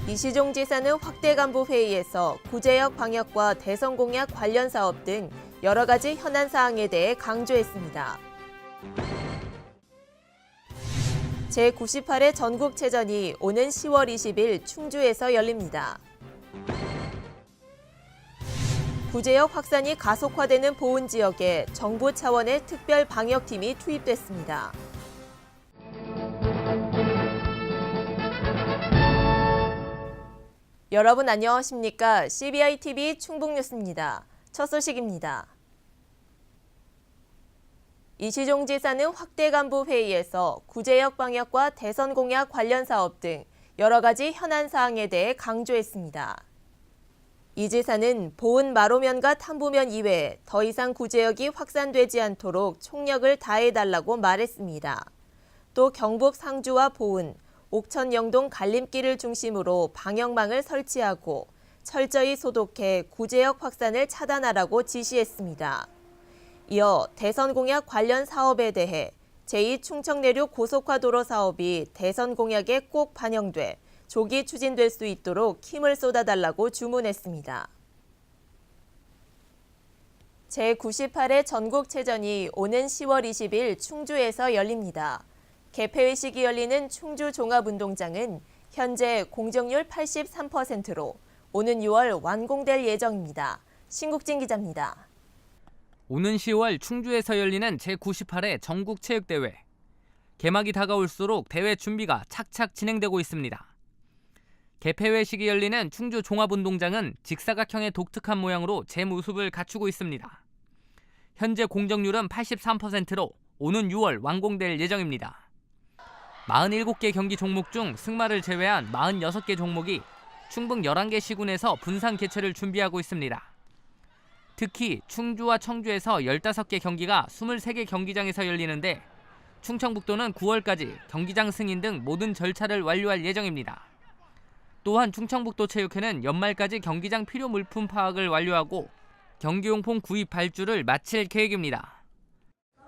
이시종 지사는 확대 간부 회의에서 구제역 방역과 대선 공약 관련 사업 등 여러 가지 현안 사항에 대해 강조했습니다. 제98회 전국체전이 오는 10월 20일 충주에서 열립니다. 구제역 확산이 가속화되는 보은 지역에 정부 차원의 특별 방역팀이 투입됐습니다. 여러분 안녕하십니까? CBI-TV 충북뉴스입니다. 첫 소식입니다. 이시종 지사는 확대 간부 회의에서 구제역 방역과 대선 공약 관련 사업 등 여러 가지 현안 사항에 대해 강조했습니다. 이 지사는 보은 마로면과 탐부면 이외에 더 이상 구제역이 확산되지 않도록 총력을 다해달라고 말했습니다. 또 경북 상주와 보은, 옥천 영동 갈림길을 중심으로 방역망을 설치하고 철저히 소독해 구제역 확산을 차단하라고 지시했습니다. 이어 대선 공약 관련 사업에 대해 제2충청내륙 고속화도로 사업이 대선 공약에 꼭 반영돼 조기 추진될 수 있도록 힘을 쏟아달라고 주문했습니다. 제98회 전국체전이 오는 10월 20일 충주에서 열립니다. 개폐의식이 열리는 충주 종합운동장은 현재 공정률 83%로 오는 6월 완공될 예정입니다. 신국진 기자입니다. 오는 10월 충주에서 열리는 제98회 전국체육대회. 개막이 다가올수록 대회 준비가 착착 진행되고 있습니다. 개폐회식이 열리는 충주 종합운동장은 직사각형의 독특한 모양으로 재모습을 갖추고 있습니다. 현재 공정률은 83%로 오는 6월 완공될 예정입니다. 47개 경기 종목 중 승마를 제외한 46개 종목이 충북 11개 시군에서 분산 개최를 준비하고 있습니다. 특히 충주와 청주에서 15개 경기가 23개 경기장에서 열리는데 충청북도는 9월까지 경기장 승인 등 모든 절차를 완료할 예정입니다. 또한 충청북도 체육회는 연말까지 경기장 필요 물품 파악을 완료하고 경기용품 구입 발주를 마칠 계획입니다.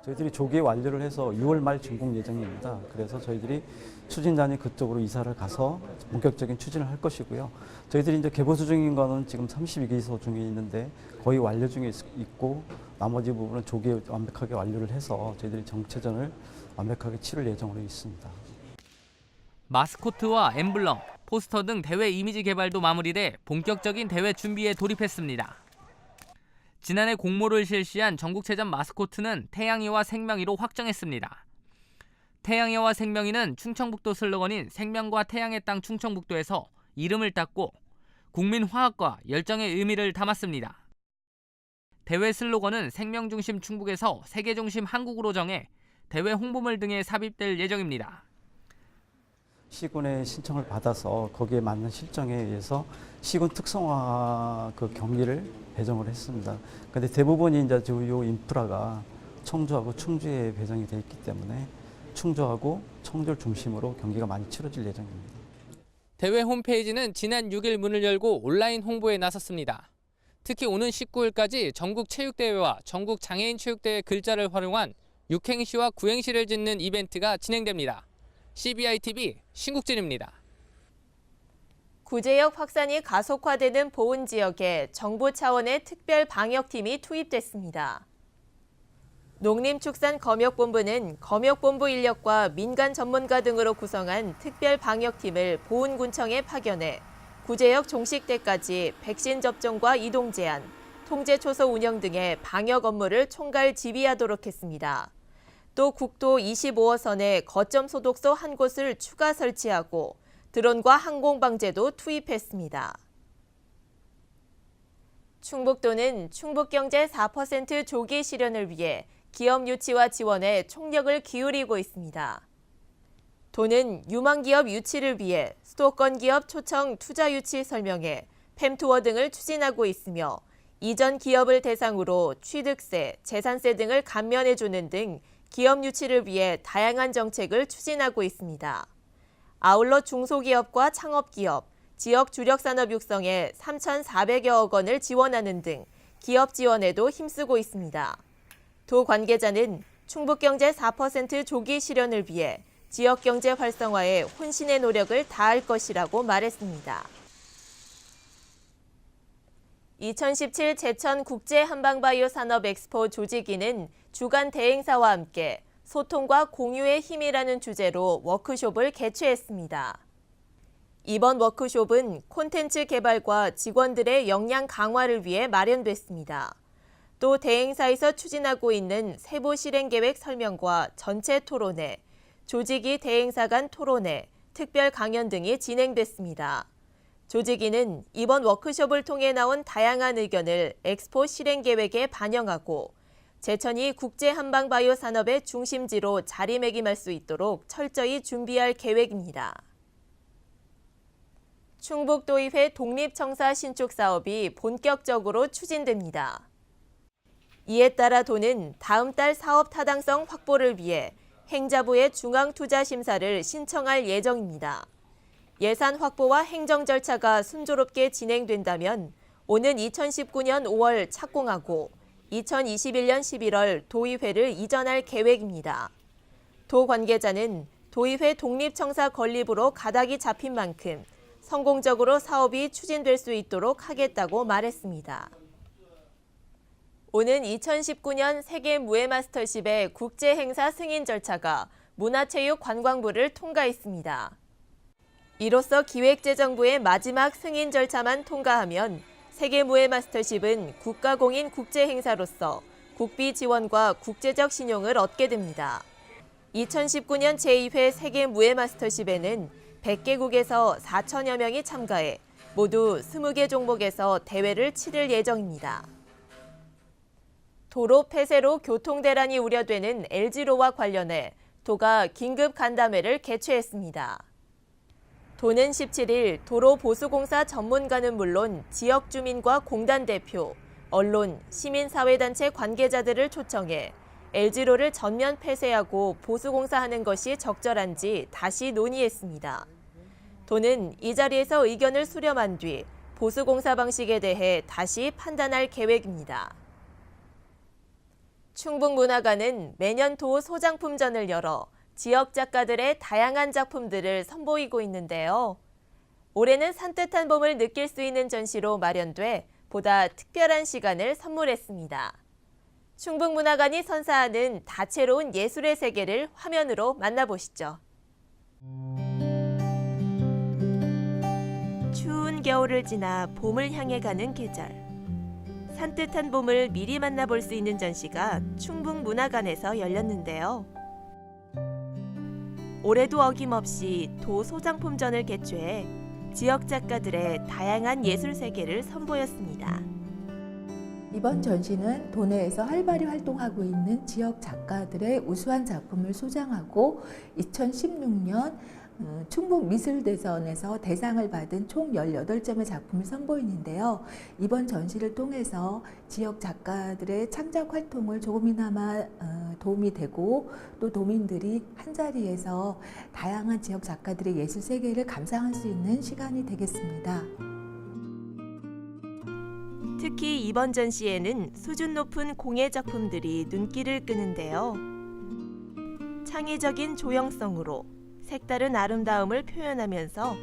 저희들이 조기에 완료를 해서 6월 말 준공 예정입니다. 그래서 저희들이 추진단이 그쪽으로 이사를 가서 본격적인 추진을 할 것이고요. 저희들이 이제 개보수 중인 거는 지금 32개소 중에 있는데 거의 완료 중에 있고 나머지 부분은 조기에 완벽하게 완료를 해서 저희들이 정체전을 완벽하게 치를 예정으로 있습니다. 마스코트와 엠블럼, 포스터 등 대회 이미지 개발도 마무리돼 본격적인 대회 준비에 돌입했습니다. 지난해 공모를 실시한 전국체전 마스코트는 태양이와 생명이로 확정했습니다. 태양이와 생명이는 충청북도 슬로건인 생명과 태양의 땅 충청북도에서 이름을 땄고 국민화학과 열정의 의미를 담았습니다. 대회 슬로건은 생명중심 충북에서 세계중심 한국으로 정해 대회 홍보물 등에 삽입될 예정입니다. 시군의 신청을 받아서 거기에 맞는 실정에 의해서 시군 특성화 그 경기를 배정을 했습니다. 그런데 대부분이 이제 주요 인프라가 청주하고 충주에 배정이 되어 있기 때문에 충주하고 청주를 중심으로 경기가 많이 치러질 예정입니다. 대회 홈페이지는 지난 6일 문을 열고 온라인 홍보에 나섰습니다. 특히 오는 19일까지 전국체육대회와 전국장애인체육대회 글자를 활용한 6행시와 9행시를 짓는 이벤트가 진행됩니다. CBI-TV 신국진입니다. 구제역 확산이 가속화되는 보은 지역에 정부 차원의 특별 방역팀이 투입됐습니다. 농림축산검역본부는 검역본부 인력과 민간 전문가 등으로 구성한 특별 방역팀을 보은군청에 파견해 구제역 종식 때까지 백신 접종과 이동 제한, 통제 초소 운영 등의 방역 업무를 총괄 지휘하도록 했습니다. 또 국도 25호선에 거점 소독소 한 곳을 추가 설치하고 드론과 항공방제도 투입했습니다. 충북도는 충북경제 4% 조기 실현을 위해 기업 유치와 지원에 총력을 기울이고 있습니다. 도는 유망기업 유치를 위해 수도권 기업 초청 투자 유치 설명회, 팸투어 등을 추진하고 있으며 이전 기업을 대상으로 취득세, 재산세 등을 감면해주는 등 기업 유치를 위해 다양한 정책을 추진하고 있습니다. 아울러 중소기업과 창업기업, 지역 주력산업 육성에 3,400여억 원을 지원하는 등 기업 지원에도 힘쓰고 있습니다. 도 관계자는 충북경제 4% 조기 실현을 위해 지역 경제 활성화에 혼신의 노력을 다할 것이라고 말했습니다. 2017 제천 국제 한방바이오 산업 엑스포 조직위는 주간 대행사와 함께 소통과 공유의 힘이라는 주제로 워크숍을 개최했습니다. 이번 워크숍은 콘텐츠 개발과 직원들의 역량 강화를 위해 마련됐습니다. 또 대행사에서 추진하고 있는 세부 실행 계획 설명과 전체 토론회, 조직위 대행사 간 토론회, 특별 강연 등이 진행됐습니다. 조직위는 이번 워크숍을 통해 나온 다양한 의견을 엑스포 실행 계획에 반영하고 제천이 국제 한방바이오 산업의 중심지로 자리매김할 수 있도록 철저히 준비할 계획입니다. 충북도의회 독립청사 신축 사업이 본격적으로 추진됩니다. 이에 따라 도는 다음 달 사업 타당성 확보를 위해 행자부의 중앙투자심사를 신청할 예정입니다. 예산 확보와 행정 절차가 순조롭게 진행된다면 오는 2019년 5월 착공하고 2021년 11월 도의회를 이전할 계획입니다. 도 관계자는 도의회 독립청사 건립으로 가닥이 잡힌 만큼 성공적으로 사업이 추진될 수 있도록 하겠다고 말했습니다. 오는 2019년 세계 무예 마스터십의 국제 행사 승인 절차가 문화체육관광부를 통과했습니다. 이로써 기획재정부의 마지막 승인 절차만 통과하면 세계 무예 마스터십은 국가공인 국제 행사로서 국비 지원과 국제적 신용을 얻게 됩니다. 2019년 제2회 세계 무예 마스터십에는 100개국에서 4천여 명이 참가해 모두 20개 종목에서 대회를 치를 예정입니다. 도로 폐쇄로 교통대란이 우려되는 LG로와 관련해 도가 긴급 간담회를 개최했습니다. 도는 17일 도로보수공사 전문가는 물론 지역 주민과 공단 대표, 언론, 시민사회단체 관계자들을 초청해 LG로를 전면 폐쇄하고 보수공사하는 것이 적절한지 다시 논의했습니다. 도는 이 자리에서 의견을 수렴한 뒤 보수공사 방식에 대해 다시 판단할 계획입니다. 충북문화관은 매년 도 소장품전을 열어 지역 작가들의 다양한 작품들을 선보이고 있는데요. 올해는 산뜻한 봄을 느낄 수 있는 전시로 마련돼 보다 특별한 시간을 선물했습니다. 충북문화관이 선사하는 다채로운 예술의 세계를 화면으로 만나보시죠. 추운 겨울을 지나 봄을 향해 가는 계절. 산뜻한 봄을 미리 만나볼 수 있는 전시가 충북문화관에서 열렸는데요. 올해도 어김없이 도 소장품전을 개최해 지역 작가들의 다양한 예술 세계를 선보였습니다. 이번 전시는 도내에서 활발히 활동하고 있는 지역 작가들의 우수한 작품을 소장하고 2016년 충북미술대전에서 대상을 받은 총 18점의 작품을 선보이는데요. 이번 전시를 통해서 지역 작가들의 창작 활동을 조금이나마 도움이 되고 또 도민들이 한자리에서 다양한 지역 작가들의 예술 세계를 감상할 수 있는 시간이 되겠습니다. 특히 이번 전시에는 수준 높은 공예 작품들이 눈길을 끄는데요. 창의적인 조형성으로 색다른 아름다움을 표현하면서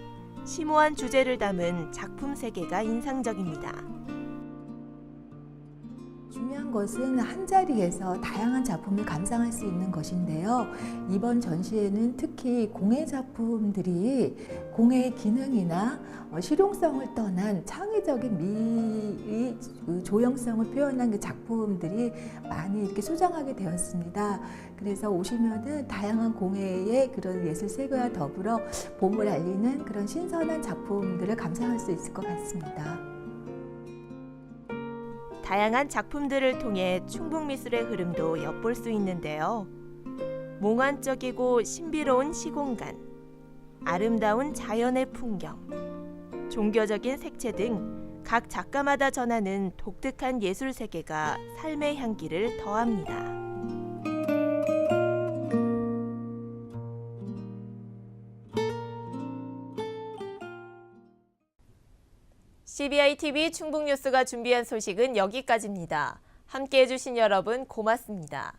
심오한 주제를 담은 작품 세계가 인상적입니다. 중요한 것은 한자리에서 다양한 작품을 감상할 수 있는 것인데요. 이번 전시에는 특히 공예 작품들이 공예의 기능이나 실용성을 떠난 창의적인 미의 조형성을 표현한 그 작품들이 많이 이렇게 소장하게 되었습니다. 그래서 오시면은 다양한 공예의 그런 예술 세계와 더불어 봄을 알리는 그런 신선한 작품들을 감상할 수 있을 것 같습니다. 다양한 작품들을 통해 충북미술의 흐름도 엿볼 수 있는데요. 몽환적이고 신비로운 시공간, 아름다운 자연의 풍경, 종교적인 색채 등 각 작가마다 전하는 독특한 예술 세계가 삶의 향기를 더합니다. CBI-TV 충북뉴스가 준비한 소식은 여기까지입니다. 함께해 주신 여러분 고맙습니다.